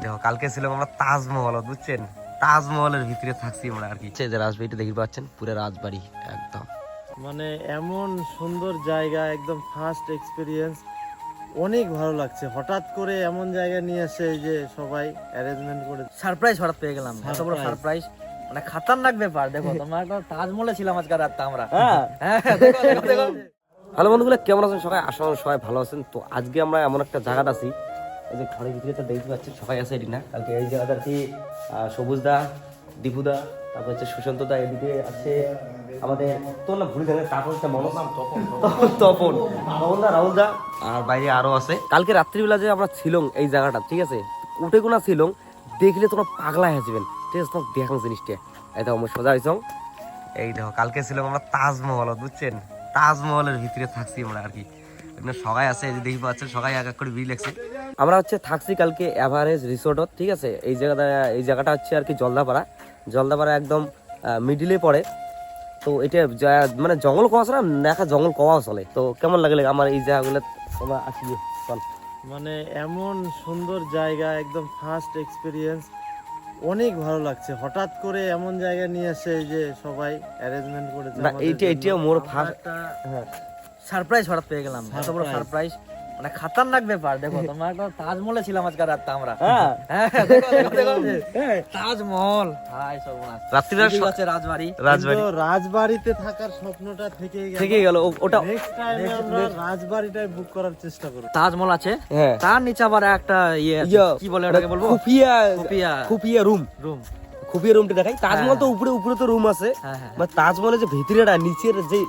দেখো কালকে ছিলাম আমরা তাজমহল, বুঝছেন? তাজমহলের ভিতরে থাকছি আমরা আর কি। যে রাজবাড়িটা দেখতে পাচ্ছেন, পুরো রাজবাড়ি একদম, মানে এমন সুন্দর জায়গা, একদম ফার্স্ট এক্সপিরিয়েন্স, অনেক ভালো লাগছে। হঠাৎ করে এমন জায়গা নিয়ে আসে, এই যে সবাই অ্যারেঞ্জমেন্ট করে। সারপ্রাইজ হঠাৎ পেয়ে গেলাম, এত বড় সারপ্রাইজ, মানে খাতারনাক ব্যাপার। দেখো তোমার একটা তাজমহলে ছিলাম আজকে রাতটা আমরা। দেখো হ্যালো বন্ধুগুলো, কেমন আছেন সবাই? আশা করি সবাই ভালো আছেন। তো আজকে আমরা এমন একটা জায়গাটা আছি, এই যে ঘরের ভিতরে তো দেখতে পাচ্ছেন সবাই আছে এটি না। কালকে এই জায়গাটা আর কি সবুজদা, দীপুদা, তারপর হচ্ছে সুশান্তদা, এদিকে আছে আমাদের তোর না ভুলে গেলে, তারপর হচ্ছে মনোজ নাম তপন, তপনদা, রাহুলদা, আর বাইরে আরো আছে। কালকে রাত্রিবেলা যে আমরা ছিলাম এই জায়গাটা, ঠিক আছে, উঠে কোনা ছিলাম, দেখলে তোমরা পাগলা হয়ে যাবেন। ঠিক আছে, তোমার দেখান জিনিসটা। এই দেখো আমরা সোজা হয়েছ, এই দেখো কালকে ছিলাম আমরা তাজমহল, বুঝছেন? তাজমহলের ভিতরে থাকছি আমরা আর কি। সবাই আছে, এই যে দেখতে পাচ্ছেন সবাই এক এক করে ভিড় লাগছে। আমরা হচ্ছে থাকছি কালকে এভারেজ রিসোর্টত, ঠিক আছে। এই জায়গাটা হচ্ছে আর কি জলদাপাড়া একদম মিডিলে পড়ে। তো এটা মানে জঙ্গল কোয়া আছে না, জঙ্গল কোয়াও চলে। তো কেমন লাগলে আমার এই জায়গাগুলো তোমরা আসি চল। মানে এমন সুন্দর জায়গা, একদম ফার্স্ট এক্সপিরিয়েন্স, অনেক ভালো লাগছে। হঠাৎ করে এমন জায়গা নিয়ে আসে, এই যে সবাই অ্যারেঞ্জমেন্ট করেছে। না এইটাও মোর ফার্স্ট সারপ্রাইজ হঠাৎ পেয়ে গেলাম, এত বড় সারপ্রাইজ, মানে খাতারনাক ব্যাপার। দেখো তোমার একটা তাজমহলে ছিলাম আজকে রাতটা আমরা। তাজমহল, হাই সর্বনাশ, রাত্রিবেলা আছে রাজবাড়ি। রাজবাড়িতে থাকার স্বপ্নটা থেকে গেল ওটা। নেক্সট টাইমে আমরা রাজবাড়িটাই বুক করার চেষ্টা করব। তাজমহল আছে, হ্যাঁ, তার নিচে আবার একটা কি বলে ওটাকে বলবো, খুপিয়া রুম। খুপিয়া রুমটা দেখাই। তাজমহল তো উপরে তো রুম আছে, মানে তাজমহলের যে ভিতরেটা, নিচের যে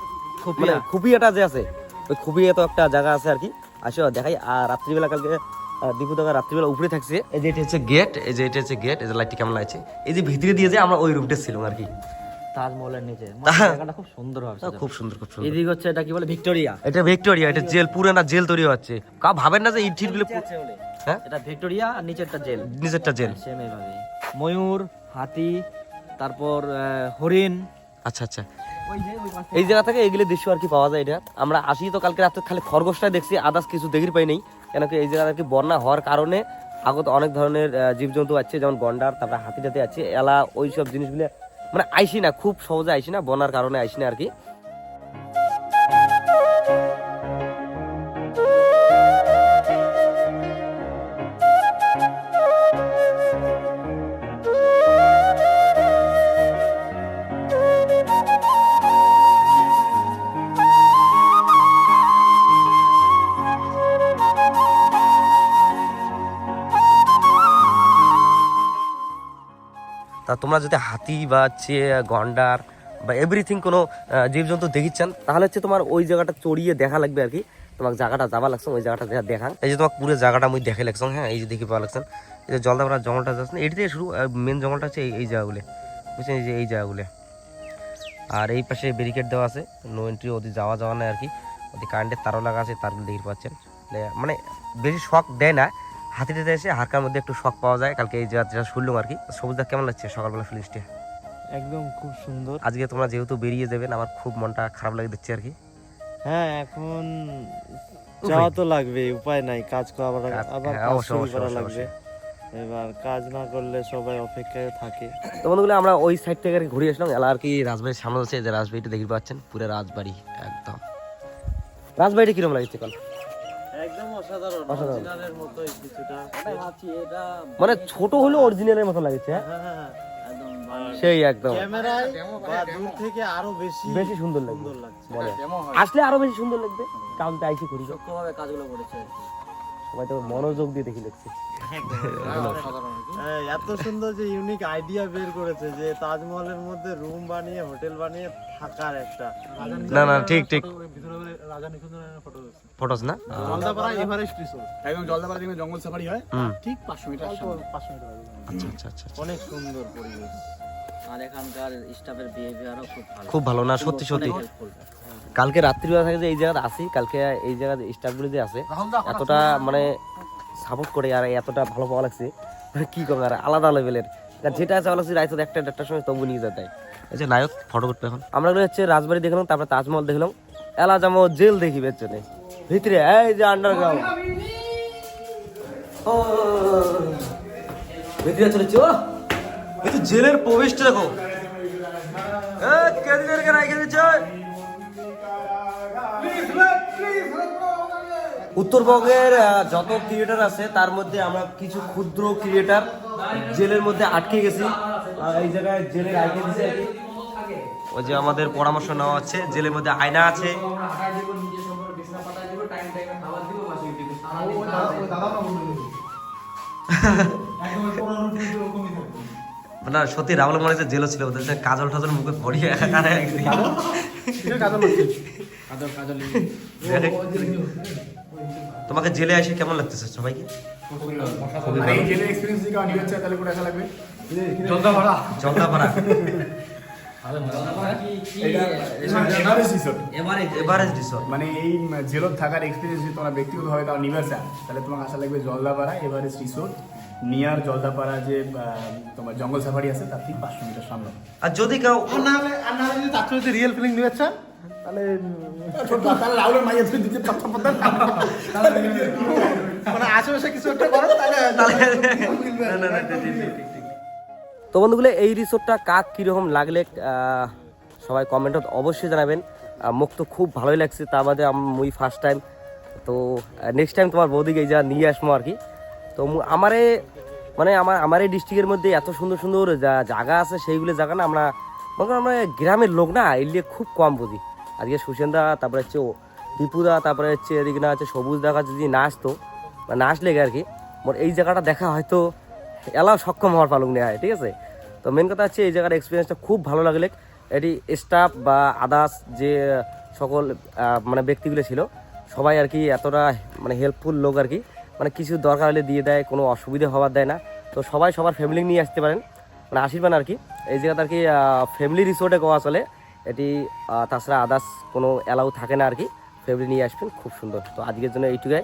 খুপিয়াটা যে আছে, ওই খুপিয়া তো একটা জায়গা আছে আর কি। আসো দেখাই। আর রাত্রিবেলা কালকে দীপু দাদা রাত্রিবেলা উপরে থাকছে। এই যে এটা হচ্ছে গেট, এই যে এটা হচ্ছে গেট, এই যে লাইটটি কেমন লাগছে, এই যে ভিতরে দিয়ে যে আমরা ওই রুমটা ছিলাম আর কি, তাজমহলের নিচে। জায়গাটা খুব সুন্দর হবে, খুব সুন্দর, খুব সুন্দর। এদিকে হচ্ছে এটা কি বলে, ভিক্টোরিয়া। এটা ভিক্টোরিয়া, এটা জেল, পুরানা জেল তৈরি হচ্ছে। কা ভাবেন না যে ইট গুলো, হ্যাঁ এটা ভিক্টোরিয়া আর নিচেরটা জেল, নিচেরটা জেল। সেম এইভাবে ময়ূর, হাতি, তারপর হরিণ। আচ্ছা আচ্ছা, এই জায়গা থেকে এইগুলো দৃশ্য আর কি পাওয়া যায়। এটা আমরা আসি তো কালকে রাতে খালি খরগোশটাই দেখছি, আদার্স কিছু দেখির পাই নাই। কেন কি এই জায়গা আর কি বন্যা হওয়ার কারণে আগত অনেক ধরনের জীবজন্তু আছে, যেমন গন্ডার, তারপরে হাতি টাতি আছে, এলা, ওই সব জিনিসগুলো মানে আইসি না, খুব সহজে আইসি না, বন্যার কারণে আইসি না আর কি। তা তোমরা যদি হাতি বা হচ্ছে গন্ডার বা এভরিথিং কোনো জীবজন্তু দেখিচ্ছেন, তাহলে হচ্ছে তোমার ওই জায়গাটা চড়িয়ে দেখা লাগবে আর কি। তোমার জায়গাটা যাবা লাগছে, ওই জায়গাটা দেখান। এই যে তোমার পুরো জায়গাটা আমি দেখে লাগছ, হ্যাঁ, এই যে দেখি পাওয়া লাগছেন। এই যে জলদাপাড়া জঙ্গলটা যাচ্ছে, এটি থেকে শুরু। মেন জঙ্গলটা হচ্ছে এই জায়গাগুলো, বুঝছেন, এই যে এই জায়গাগুলো। আর এই পাশে ব্যারিকেড দেওয়া আছে, নো এন্ট্রি, ওদিকে যাওয়া নেই আর কি। ওদিকে কারেন্টের তারও লাগা আছে, তারগুলো দেখতে পাচ্ছেন। মানে বেশি শখ দেয় না, হাতিটাতে এসে হালকার মধ্যে একটু শখ পাওয়া যায়। কালকে এই জায়গাটা শুনলাম আর কি। সবুজদা কেমন লাগছে সকালবেলা ফিলিংসটা? একদম খুব সুন্দর। আজকে তোমরা যেহেতু বেরিয়ে যাবেন, আমার খুব মনটা খারাপ লাগে দেখছি আর কি। হ্যাঁ, এখন যাওয়া তো লাগবে, উপায় নাই, কাজ করা আবার করা লাগবে। এবার কাজ না করলে সবাই অপেক্ষায় থাকে। তো বন্ধুগুলো আমরা ওই সাইড থেকে আর কি ঘুরে আসলাম। এলা আর কি রাজবাড়ির সামনে হচ্ছে, যে রাজবাড়িটা দেখতে পাচ্ছেন, পুরো রাজবাড়ি একদম। রাজবাড়িটা কিরকম লাগছে কাল? একদম অসাধারণ, অরিজিনালের মতোই কিছুটা। এটা মানে ছোট হলেও অরিজিনালের মতো লাগছে, হ্যাঁ, সেই একদম। ক্যামেরায় বা দূর থেকে আরো বেশি সুন্দর লাগছে। আসলে আরো বেশি সুন্দর লাগবে, কারণ তাই কি করি, সূক্ষ্মভাবে কাজগুলো করেছে, সবাই তো মনোযোগ দিয়ে দেখি লাগছে। এত সুন্দর যে ইউনিক আইডিয়া বের করেছে, যে তাজমহলের মধ্যে রুম বানিয়ে, হোটেল বানিয়ে থাকার একটা। না ঠিক ফটোস না, জলদাপাড়া এভারেস্ট রিসোর্ট, একদম জলদাপাড়া থেকে জঙ্গল সাফারি হয়, ঠিক 500 মিটার। আচ্ছা, অনেক সুন্দর পরিবেশ। আর এখানকার স্টাফের বিহেভিয়ারও খুব ভালো না, সত্যি কালকে রাত্রিবেলা থেকে যে এই জায়গাটা আসি, কালকে এই জায়গার স্টাফগুলো যে আছে এতটা মানে সাপোর্ট করে, আর এতটা ভালো পাওয়া লাগছে, মানে কি করবো, আর আলাদা লেভেলের। যেটা আছে ভালো লাগছে, রাইত 1টার সময় তবু নিয়ে যেতে। আচ্ছা নায়ক ফটো করতে এখন আমরা হচ্ছে রাজবাড়ি দেখলাম, তারপরে তাজমহল দেখলাম, এলা যাবো জেল দেখি বেচনে ভিতরে, এই যে আন্ডারগ্রাউন্ড। ভিতরে চলেছি। ও এই তো জেলের প্রবেশটা দেখো, কেদিকে রাখে দিচ্ছে। উত্তরবঙ্গের যত ক্রিয়েটার আছে তার মধ্যে আমরা কিছু ক্ষুদ্র ক্রিয়েটার জেলের মধ্যে আটকে গেছি। এই জায়গায় জেলের আইডিয়া দিচ্ছে আর কি। ওই যে আমাদের পরামর্শ নেওয়া হচ্ছে, জেলের মধ্যে আয়না আছে। না সত্যি রাহুল মনে হচ্ছে জেলও ছিল, ওদের কাজল টাজল মুখে ভরিয়ে একাকার হয়ে গেছে। তোমাকে জেলে এসে কেমন লাগতেছে সবাইকে? এই জেলে এক্সপেরিয়েন্স দিকে অনেক আছে, তাহলে কোথায় লাগবে? Jaldapara Everest resort. মানে এই জেলত থাকার এক্সপিরিয়েন্স যদি তোমরা ব্যক্তিগতভাবে কারো নিবে চান, তাহলে তোমাকে আসা লাগবে Jaldapara Everest resort, near Jaldapara যে তোমার জঙ্গল সাফারি আছে তার ঠিক 500 মিটার সামনে। আর যদি কেউ না হলে যদি তার যদি রিয়েল ফিলিং নিতে চান তাহলে তাহলে রাহুলের মাইয়া তুমি দিতে মানে আশেপাশে কিছু একটা করো তাহলে তো বন্ধুগুলো এই রিসোর্টটা কাক কীরকম লাগলে সবাই কমেন্টত অবশ্যই জানাবেন। মুখ তো খুব ভালোই লাগছে, তার বাদে মুই ফার্স্ট টাইম। তো নেক্সট টাইম তোমার বৌদিকে এই জায়গা নিয়ে আসবো আর কি। তো আমারে মানে আমার এই ডিস্ট্রিক্টের মধ্যে এত সুন্দর সুন্দর জায়গা আছে, সেইগুলো জায়গা না আমরা মনে আমরা গ্রামের লোক না এলিয়ে খুব কম বুঝি। আজকে সুসেনদা, তারপরে হচ্ছে দীপুদা, তারপরে হচ্ছে এদিকে না হচ্ছে সবুজ দেখা যদি না আসতো বা না আসলে আর কি মোর এই জায়গাটা দেখা হয়তো এলাও সক্ষম হওয়ার পালক নেওয়া হয়, ঠিক আছে। তো মেন কথা হচ্ছে এই জায়গার এক্সপিরিয়েন্সটা খুব ভালো লাগলে। এটি স্টাফ বা আদার্স যে সকল মানে ব্যক্তিগুলো ছিল সবাই আর কি এতটা মানে হেল্পফুল লোক আর কি, মানে কিছু দরকার হলে দিয়ে দেয়, কোনো অসুবিধা হওয়ার দেয় না। তো সবাই সবার ফ্যামিলি নিয়ে আসতে পারেন, মানে আসিবেন আর কি। এই জায়গাটা আর কি ফ্যামিলি রিসোর্টে কোয়া চলে এটি, তাছাড়া আদার্স কোনো অ্যালাউ থাকে না আর কি। ফ্যামিলি নিয়ে আসবেন, খুব সুন্দর। তো আজকের জন্য এইটুকাই।